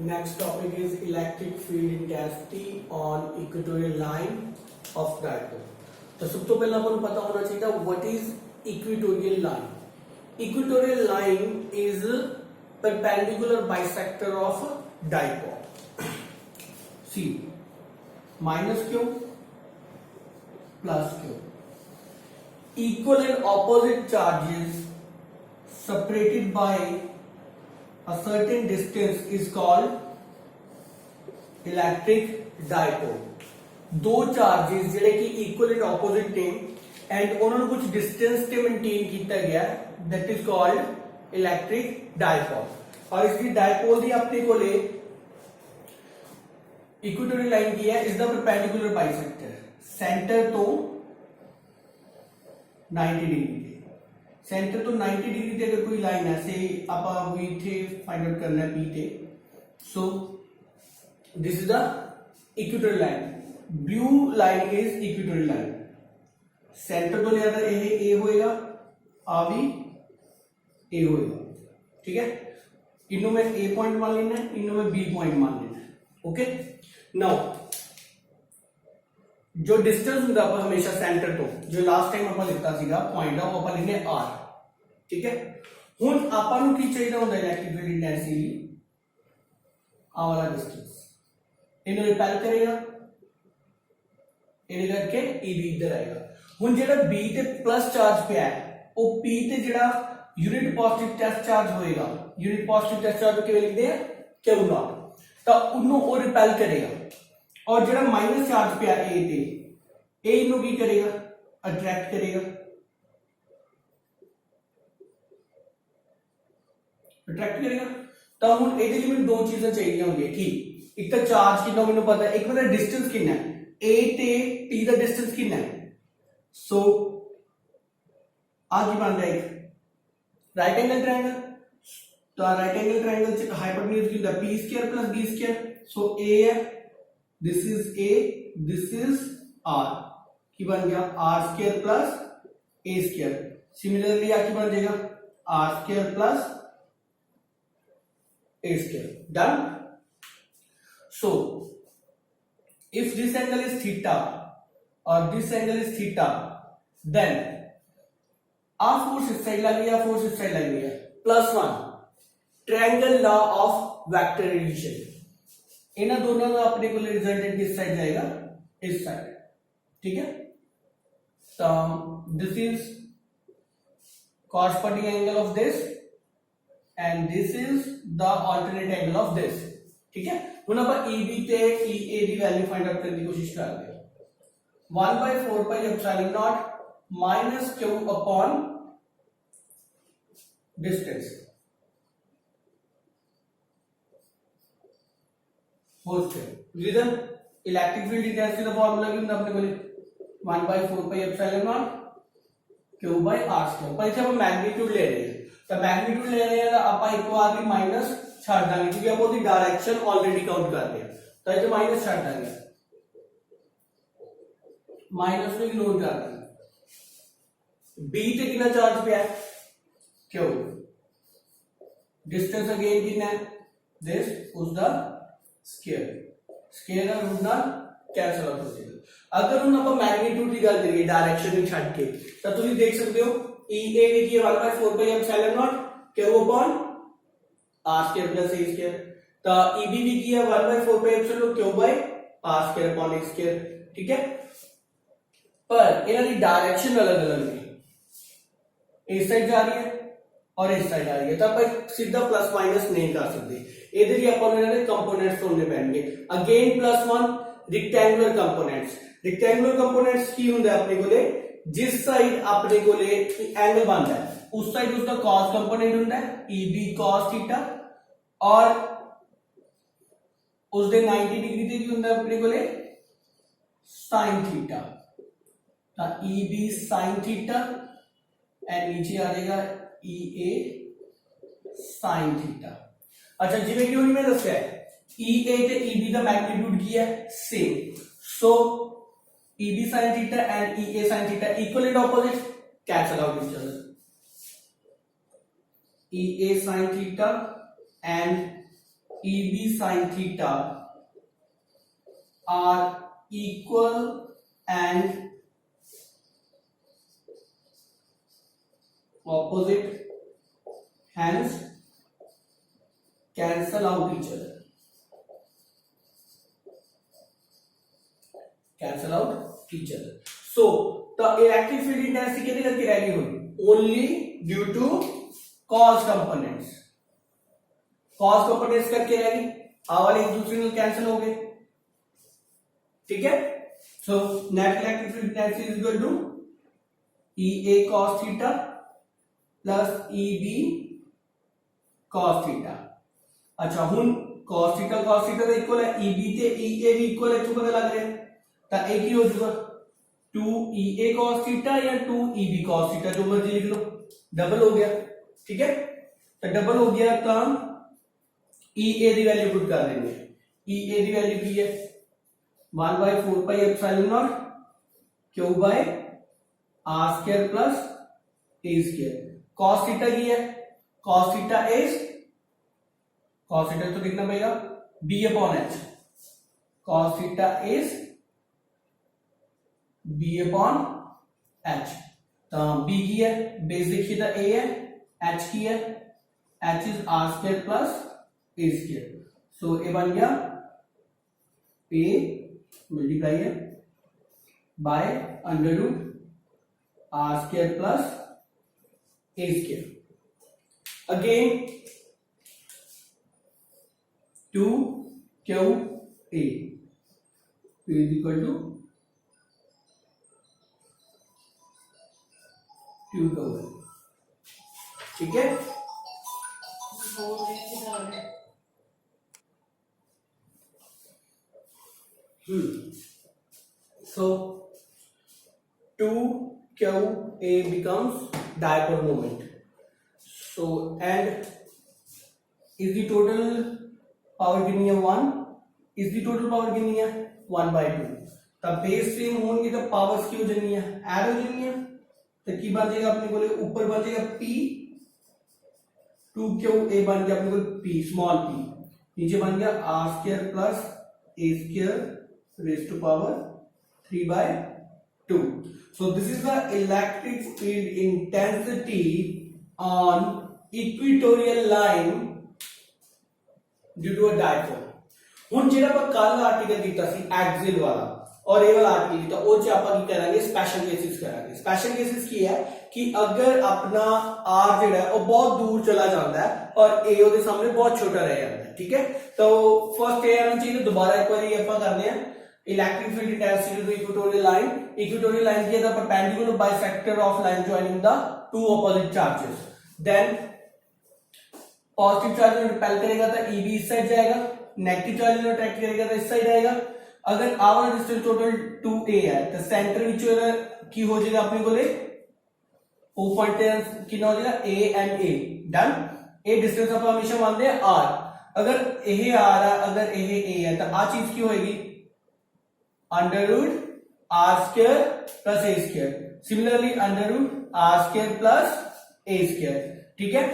Next topic is electric field intensity on equatorial line of dipole. तो सब तो पहले अपन पता होना चाहिए था what is equatorial line. Equatorial line is perpendicular bisector of dipole. See, minus q plus q. Equal and opposite charges separated by a certain distance is called electric dipole. दो charges ਜਿਹੜੇ ਕਿ ਇਕੁਅਲ ਐਂਡ ਆਪੋਜ਼ਿਟ ਨੇ and ਉਹਨਾਂ ਨੂੰ ਕੁਝ distance ਤੇ maintain ਕੀਤਾ ਗਿਆ that is called electric dipole. और इसकी डायपोल ਦੀ ਆਪਣੇ ਕੋਲੇ ਇਕੁਆਟੋਰੀਅਲ ਲਾਈਨ ਕੀ ਹੈ ਇਸ ਦਾ ਪਰਪੈਂਡੀਕੂਲਰ ਬਾਈਸੈਕਟਰ ਸੈਂਟਰ ਤੋਂ 90 डिग्री सेंटर तो 90 डिग्री ਤੇ अगर कोई लाइन है से ਆਪਾਂ ਵੀ ਇੱਥੇ फाइंड आउट करना है P ਤੇ so this is the equatorial line blue line is equatorial line centre तो लिया था ये A होएगा आ भी A होएगा ठीक है इन्हों में A पॉइंट मान लेना है इन्हों में B पॉइंट मान लेना है ओके नाउ जो डिस्टेंस ਹੁੰਦਾ ਆਪਾਂ ਹਮੇਸ਼ਾ ਸੈਂਟਰ ਤੋਂ ਜੋ ਲਾਸਟ ਟਾਈਮ ਆਪਾਂ ਲਿਖਤਾ ਸੀਗਾ ਪੁਆਇੰਟ ਦਾ ਉਹ ਆਪਾਂ ਲਿਖਨੇ r ਠੀਕ ਹੈ ਹੁਣ ਆਪਾਂ ਨੂੰ ਕੀ ਚਾਹੀਦਾ ਹੁੰਦਾ ਇਲੈਕਟ੍ਰਿਕ ਫੀਲਡ ਇੰਟੈਂਸਿਟੀ ਆ ਵਾਲਾ ਡਿਸਟੈਂਸ ਇਹਨੂੰ ਰਿਪੈਲ ਕਰੇਗਾ ਇਹਦੇ ਕਰਕੇ eb ਇੱਧਰ ਆਏਗਾ ਹੁਣ ਜਿਹੜਾ b ਤੇ ਪਲੱਸ ਚਾਰਜ ਪਿਆ ਹੈ ਉਹ p ਤੇ ਜਿਹੜਾ ਯੂਨਿਟ ਪੋਜ਼ਿਟਿਵ ਟੈਸਟ ਚਾਰਜ ਹੋਏਗਾ ਯੂਨਿਟ ਪੋਜ਼ਿਟਿਵ ਟੈਸਟ ਚਾਰਜ ਕਿਵੇਂ ਲਿਖਦੇ ਆ q0 ਤਾਂ ਉਹਨੂੰ ਉਹ ਰਿਪੈਲ ਕਰੇਗਾ और जो माइनस चार्ज पे ए थे ए इनू की करेगा अट्रैक्ट करेगा तो हुण इहदे लई मैनूं दो चीज़ां चाहिए होंगी ठीक एक तो चार्ज कितना मैनूं पता है एक पता डिस्टेंस कितना है ए ते टी दा डिस्टेंस कितना है सो आ की बनदा एक राइट एंगल ट्रायंगल तो राइट एंगल ट्रायंगल च हाइपोटेन्यूज की होंदा p square plus b square so a है this is a this is r की बन गया r square plus a square similarly आ की बन जाएगा r square plus a square done so if this angle is theta और this angle is theta then आ फोर्स इस साइड लग गया फोर्स इस साइड लग गया +1 triangle law of vector addition इन दोनों का अपने को रिजल्टेंट किस साइड जाएगा इस साइड ठीक है तो this is corresponding angle of this and this is the alternate angle of this ठीक है ਹੁਣ ਆਪਾਂ EB ਤੇ EA ਦੀ ਵੈਲਿਊ ਫਾਈਂਡ ਆਊਟ ਕਰਨ ਦੀ ਕੋਸ਼ਿਸ਼ ਕਰਦੇ ਹਾਂ 1/4 pi epsilon naught minus q upon distance reason electric field intensity का फार्मूला की ਹੁੰਦਾ ਆਪਣੇ ਕੋਲੇ 1/4 pi epsilon naught q by r square पर इसे हम मैग्नीट्यूड ले रहे हैं तो मैग्नीट्यूड ले रहे हैं तो ਆਪਾਂ ਇੱਕੋ ਆ ਕੇ ਮਾਈਨਸ ਛੱਡ ਦਾਂਗੇ ਕਿਉਂਕਿ ਆਪਾਂ ਉਹਦੀ ਡਾਇਰੈਕਸ਼ਨ ਆਲਰੇਡੀ ਕਾਊਂਟ ਕਰ ਰਹੇ ਹਾਂ ਤਾਂ ਇਹ ਮਾਈਨਸ ਛੱਡ ਦਾਂਗੇ ਮਾਈਨਸ ਨੂੰ ਇਗਨੋਰ ਕਰ ਦਾਂਗੇ b ਤੇ ਕਿੰਨਾ ਚਾਰਜ ਪਿਆ ਹੈ q डिस्टेंस अगेन कितना है दिस उस द स्केयर का रूट ना कैंसिल आउट हो जाएगा अगर हम ਆਪਾਂ मैग्नीट्यूड ਦੀ ਗੱਲ ਕਰੀਏ डायरेक्शन ਨੂੰ ਛੱਡ ਕੇ ਤਾਂ ਤੁਸੀਂ ਦੇਖ ਸਕਦੇ ਹੋ EA ਵੀ ਕੀ ਹੈ 1/4 pi epsilon naught q upon r square plus a square ਤਾਂ EB ਵੀ ਕੀ ਹੈ 1/4 pi epsilon q by r square upon a square ठीक है पर ਇਹਨਾਂ ਦੀ डायरेक्शन अलग-अलग है इस साइड जा रही है और इस साइड आ रही है तो आप सीधा प्लस माइनस नहीं कर सकते इधर ही अपन ने कंपोनेंट्स ढूंढने पैणगे अगेन +1 रेक्टेंगुलर कंपोनेंट्स की हुंदा अपने कोले जिस साइड अपने कोले एंगल बनता है उस साइड उसका cos कंपोनेंट हुंदा है EB cos थीटा और उस दे 90 डिग्री ते की हुंदा अपने कोले sin थीटा तो EB sin थीटा एंड नीचे आ जाएगा EA sin थीटा अच्छा जिवें कि मैं दस्या EA ते EB दा मैग्नीट्यूड की है same so EB sin theta and EA sin theta equal and opposite cancel out each other EA sin theta and EB sin theta are equal and opposite, hence cancel out each other. Cancel out each other. So the electric field intensity कितने करके रह गई होगी? Only due to cos components. Cos components करके रह गई, वाले एक दूसरे में कैंसिल हो गए, ठीक है. So net electric field intensity is equal to EA cos theta plus EB cos theta. अच्छा हुन cos theta का इक्वल है, EB ते EA भी इक्वल है, तो पता लग रहा है तो एक ही हो जाएगा 2EA cos theta या 2EB cos theta, जो मर्जी लिख लो, डबल हो गया, ठीक है. तो डबल हो गया तो EA की वैल्यू पुट कर देंगे. EA की वैल्यू की है 1/4 pi epsilon not Q by R square plus A square. cos theta की है, cos theta is, cos theta तो लिखना पड़ेगा B upon H. cos theta is B upon H. तो B की है, बेस देखिए तो A है, H की है, H is R square plus A square. So ये बन गया A मल्टीप्लाई है by under root R square plus A square. Again 2QA is equal to 2 का वैल्यू, ठीक है. So 2QA becomes dipole moment. So and is the total power कितनी है 1, is the total power कितनी है 1/2. तब base same होंगे तो पावर्स की हो जानी है, ऐड हो जानी है, तो की बन जाएगा अपने को, ऊपर बन जाएगा P, 2QA बन गया अपने को P स्मॉल p, नीचे बन गया R square plus A square raise to power 3/2. So this is the electric field intensity on equatorial line due to a dipole. ਹੁਣ ਜਿਹੜਾ ਆਪਾਂ ਕੱਲ ਆਰਟੀਕਲ ਕੀਤਾ ਸੀ ਐਕਸਿਲ ਵਾਲਾ और ये वाला आर्टिकल ਕੀਤਾ ਉਹ ਚ ਆਪਾਂ ਕੀ ਕਰਾਂਗੇ, स्पेशल केसेस करांगे. स्पेशल केसेस ਕੀ है कि अगर अपना R ਜਿਹੜਾ है ਉਹ बहुत दूर चला जाता है और A ਉਹਦੇ सामने बहुत छोटा रह जाता है, ठीक है. तो फर्स्ट ये आना चाहिए, दोबारा एक बार ये ਆਪਾਂ करते हैं. Electric field intensity to equatorial line. Equatorial line की the perpendicular bisector of line joining the two opposite charges. Then positive charge में रिपेल करेगा तो EB इस साइड जाएगा, नेगेटिव चार्ज में अट्रैक्ट करेगा तो इस साइड आएगा. अगर आवर डिस्टेंस टोटल 2A है तो सेंटर विच की हो जाएगा अपने को ले ओ पॉइंट कितना हो जाएगा A and A. Done. A distance आप हमेशा मानते हैं R. अगर यह R है, अगर यह A है तो आ चीज की होगी under root R square plus A square. Similarly under root R square plus A square, ठीक है.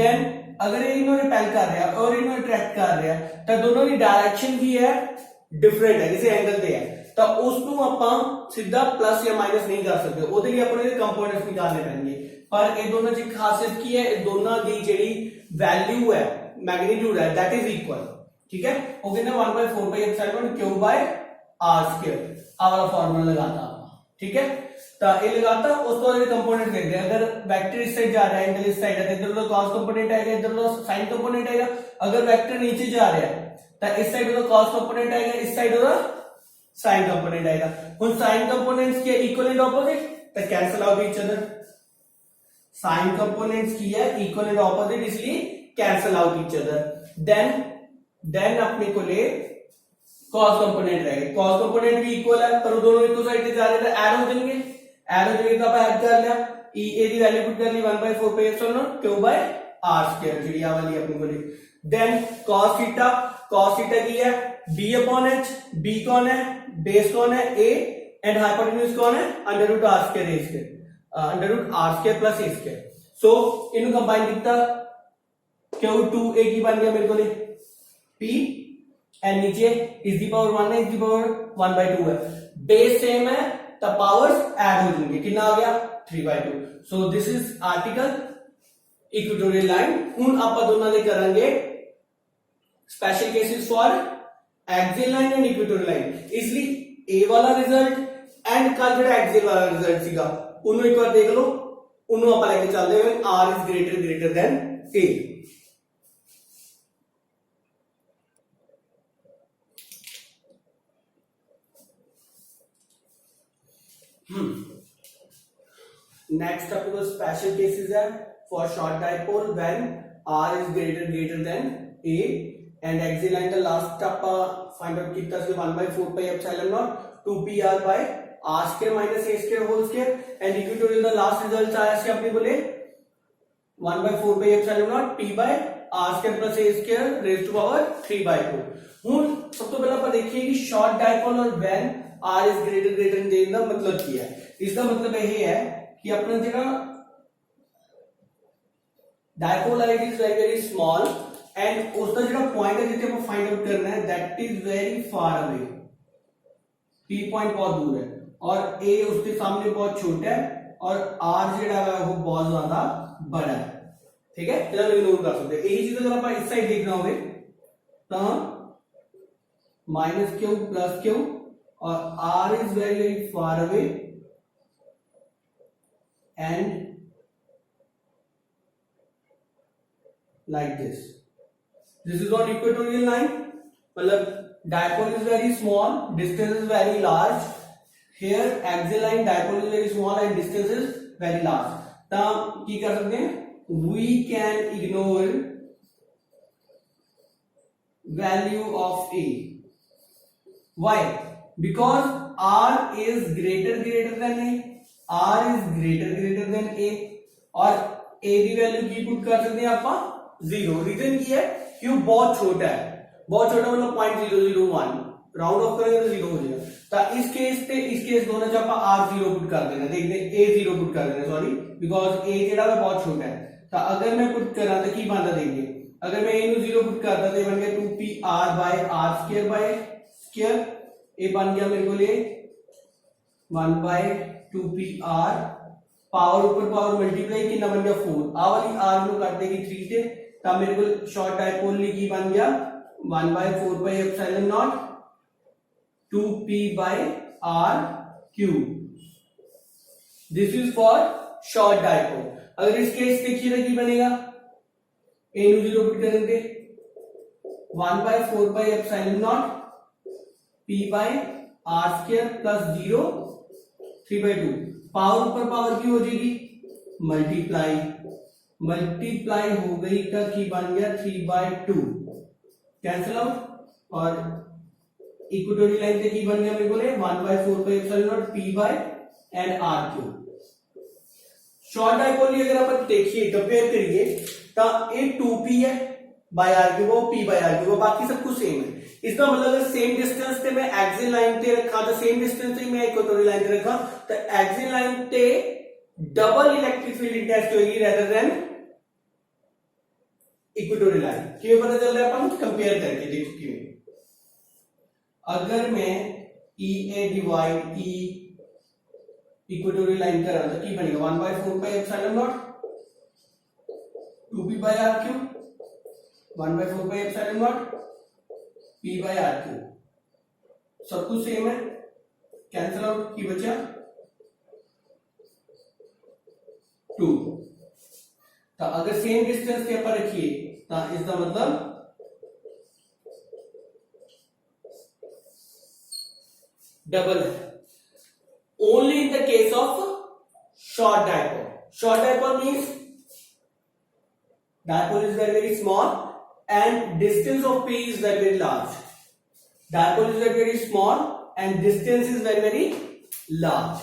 देन अगर इन्होंने रिपेल कर रहा है और इन्होंने अट्रैक्ट कर रहा है तो दोनों की डायरेक्शन भी है डिफरेंट है, जैसे एंगल पे है तो उसको ਆਪਾਂ सीधा प्लस या माइनस नहीं कर सकते, ਉਹਦੇ ਲਈ ਆਪਾਂ ਇਹ ਕੰਪੋਨੈਂਟਸ ਨਿਕਾਲਨੇ ਪੈਣਗੇ. पर ਇਹ ਦੋਨਾਂ ਦੀ ਖਾਸੀਅਤ ਕੀ ਹੈ, ਇਹ ਦੋਨਾਂ ਦੀ ਜਿਹੜੀ ਵੈਲਿਊ ਹੈ, ਮੈਗਨੀਟਿਊਡ ਹੈ, दैट इज इक्वल, ठीक है. ਉਹ ਕਹਿੰਦਾ 1/4 pi epsilon Q by R square. आ वाला फार्मूला लगाता, ठीक है. तो ये लगाता, उस तो ये कंपोनेंट देखते हैं. अगर वेक्टर इस साइड जा रहा है, एंगल इस साइड है, इधर तो cos कंपोनेंट आएगा, इधर तो sin कंपोनेंट आएगा. अगर वेक्टर नीचे जा रहा है तो इस साइड तो cos कंपोनेंट आएगा, इस साइड तो sin कंपोनेंट आएगा. उन sin कंपोनेंट्स के इक्वल एंड ऑपोजिट तो cancel out each other. sin components की है इक्वल एंड ऑपोजिट, इसलिए cancel out each other. Then अपने को ले cos कंपोनेंट रहेगा. cos कंपोनेंट भी इक्वल है पर दोनों एक साइड जा रहे हैं, ऐड हो जाएंगे. ऐड हो जाएगा तो आप ऐड कर लिया, EA की वैल्यू पुट कर ली 1/4 pi epsilon Q by R square, जी आ वाली अपने को ले. देन cos थीटा की है B अपॉन H. B कौन है, बेस कौन है A एंड हाइपोटेन्यूज कौन है under root R square A square, under root R square plus A square. So इनको कंबाइन किया Q2A की बन गया मेरे को ले p एंड नीचे इज दी पावर 1 है, इज दी पावर 1/2 है, बेस सेम है तो पावर्स ऐड हो जाएंगे, कितना आ गया 3/2। So this is article equatorial line. हुन ਆਪਾਂ ਦੋਨਾਂ ਦੇ ਕਰਾਂਗੇ special cases for axial line and equatorial line. इसलिए ए वाला रिजल्ट एंड कल जो एक्सियल वाला रिजल्ट सीगा उन्होंने एक बार देख लो, उन्होंने आप लेके चलते हुए R is greater than A. Next आपको स्पेशल केसेस है for short dipole when R is greater than A and axial line का लास्ट आपा फाइंड आउट किया था 1/4 pi epsilon not 2pr by r square minus a square whole square and equatorial का last result आया से आपने बोले 1/4 pi epsilon not p by r square plus a square raise to power 3/2। हुन सब तो पहला आप देखिए कि शॉर्ट डाइपोल और when r is greater then दा मतलब क्या है। इसका मतलब यह है कि अपना जो डाइपोल है it is very very small and उसका जो पॉइंट है जिसे फाइंड आउट करना है that is very far away, P point बहुत दूर है और ए उसके सामने बहुत छोटा है और आर जो है वो बहुत ज्यादा बड़ा है। ठीक है, चलो इग्नोर कर सकते हैं। यही चीज अगर आप इस साइड देखना होगे तो माइनस क्यू प्लस क्यू और R is very very far away and like this is on equatorial line, मतलब dipole is very small, distance is very large, here axial line dipole is very small and distance is very large। तो की कर सकते हैं, we can ignore value of a, why? Because r is greater than a, r is greater than a और a की value की put कर सकते हैं आप 0। रीजन की है क्यों, बहुत छोटा है, बहुत छोटा मतलब 0.001 राउंड ऑफ करेंगे तो 0 हो जाएगा। तो इस केस दोनों जब आप r 0 पुट कर देना, देख दे a 0 पुट कर देना, सॉरी बिकॉज a जेड़ा है बहुत छोटा है। तो अगर मैं पुट करा तो की बनता देखिए, अगर मैं a नु 0 पुट करता तो बन गया 2pr by r square by square, a बन गया मेरे को लिए 1/2pr पावर ऊपर पावर मल्टीप्लाई कितना बन गया 4, आ वाली r नु काट देगी 3 से, तब मेरे को शॉर्ट डाइपोल की बन गया 1/4 pi epsilon naught 2p by r cube. This is for short dipole. अगर इस केस देखिए की बनेगा a नु 0 पुट करेंगे 1/4 pi epsilon not p by r square plus 0 3/2, power ऊपर पावर की हो जाएगी मल्टीप्लाई हो गई का की बन गया 3/2 कैंसिल आउट और इक्वेटोरियल लाइन से की बन गया मेरे को 1/4 pi epsilon not p by and r cube. Short dipole की अगर आप देखिए कंपेयर करिए तो ये 2p है बाय r क्यूब और p बाय r क्यूब, बाकी सब कुछ सेम है। इसका मतलब अगर सेम डिस्टेंस पे मैं एक्सियल लाइन पे रखा तो सेम डिस्टेंस पे मैं इक्वेटोरियल लाइन पे रखा तो एक्सियल लाइन पे डबल इलेक्ट्रिक फील्ड इंटेंसिटी होगी रेदर देन इक्वेटोरियल लाइन। क्यों पता चल रहा है अपन कंपेयर करके देखो क्यों। अगर मैं EA divide E equatorial line करा तो की बनेगा 1/4 pi epsilon naught 2p by r cube 1/4 pi epsilon not p by r cube, सब कुछ सेम है, कैंसिल आउट की बचा 2। तो अगर सेम डिस्टेंस के ऊपर रखिए तो इसका मतलब डबल है। Only in the case of short dipole. Short dipole means dipole is very very small and distance of p is very very large. Dipole is very very small and distance is very very large.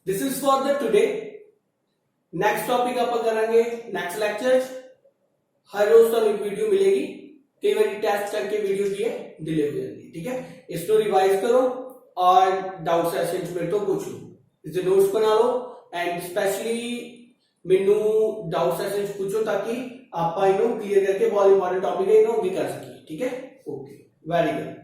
This is for the today. Next topic अपन करेंगे next lecture। हर रोज तो एक video मिलेगी, कई बार test करके video की delay हो जाती है। ठीक है, इसको रिवाइज करो और डाउट सेशन में तो पूछो, इसे नोट्स बना लो एंड स्पेशली ਮੈਨੂੰ ਡਾਊਟ ਸੈਸ਼ਨ ਚ ਪੁੱਛੋ ਤਾਂ ਕਿ ਆਪਾਂ ਇਹਨੂੰ ਕਲੀਅਰ ਕਰਕੇ ਬਹੁਤ ਇੰਪੋਰਟੈਂਟ ਟੌਪਿਕ ਹੈ ਇਹਨੂੰ ਅੱਗੇ ਕਰ ਸਕੀਏ। ਠੀਕ ਹੈ, ਓਕੇ, ਵੈਰੀ ਗੁੱਡ।